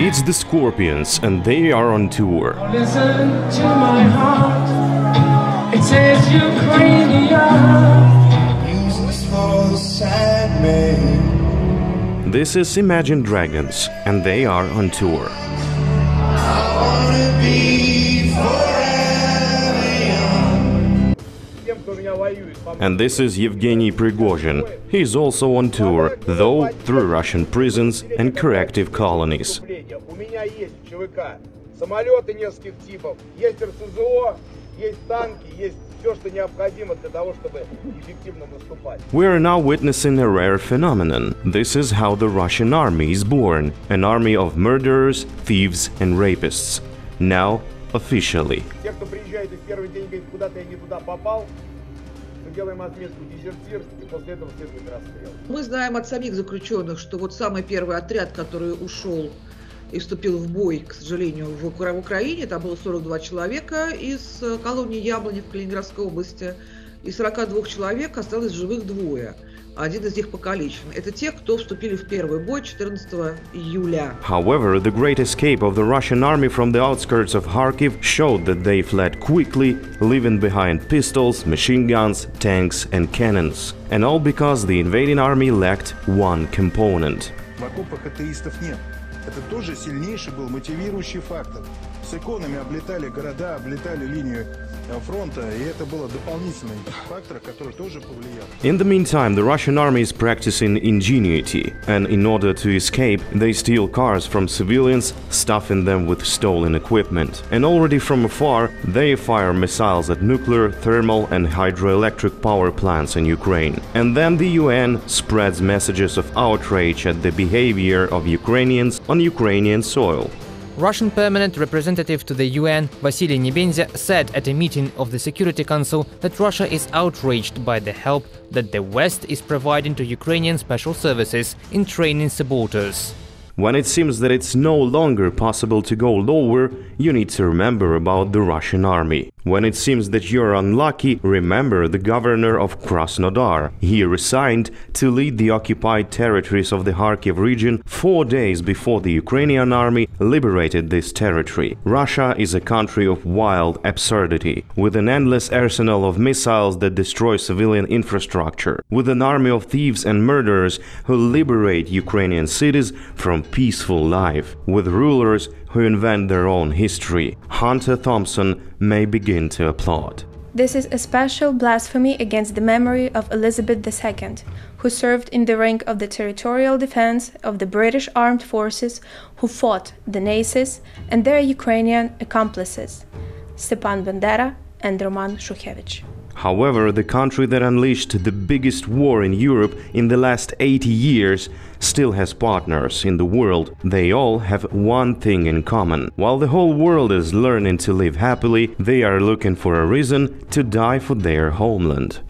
It's the Scorpions, and they are on tour. Listen to my heart. It says Ukrainian. This is Imagine Dragons, and they are on tour. And this is Yevgeny Prigozhin. He's also on tour, though through Russian prisons and corrective colonies. We are now witnessing a rare phenomenon. This is how the Russian army is born, an army of murderers, thieves and rapists. Now, officially. Мы знаем от самих заключенных, что вот самый первый отряд, который ушел и вступил в бой, к сожалению, в Украине, там было 42 человека из колонии Яблони в Калининградской области, и 42 человек осталось живых двое. Один из них покалечен. Это те, кто вступили в первый бой 14 июля. However, the great escape of the Russian army from the outskirts of Kharkiv showed that they fled quickly, leaving behind pistols, machine guns, tanks and cannons. And all because the invading army lacked one component. В окопах атеистов нет. Это тоже сильнейший был мотивирующий фактор. С иконами облетали города, облетали линию фронта, и это было дополнительный фактор, который тоже повлиял. In the meantime, the Russian army is practicing ingenuity, and in order to escape, they steal cars from civilians, stuffing them with stolen equipment. And already from afar, they fire missiles at nuclear, thermal and hydroelectric power plants in Ukraine. And then the UN spreads messages of outrage at the behavior of Ukrainians on Ukrainian soil. Russian permanent representative to the UN, Vasily Nebenzia, said at a meeting of the Security Council that Russia is outraged by the help that the West is providing to Ukrainian special services in training saboteurs. When it seems that it's no longer possible to go lower, you need to remember about the Russian army. When it seems that you're unlucky, remember the governor of Krasnodar. He resigned to lead the occupied territories of the Kharkiv region 4 days before the Ukrainian army liberated this territory. Russia is a country of wild absurdity, with an endless arsenal of missiles that destroy civilian infrastructure, with an army of thieves and murderers who liberate Ukrainian cities from peaceful life, with rulers who invent their own history. Hunter Thompson may begin to applaud. This is a special blasphemy against the memory of Elizabeth II, who served in the rank of the territorial defense of the British armed forces, who fought the Nazis and their Ukrainian accomplices, Stepan Bandera and Roman Shukhevich. However, the country that unleashed the biggest war in Europe in the last 80 years still has partners in the world. They all have one thing in common. While the whole world is learning to live happily, they are looking for a reason to die for their homeland.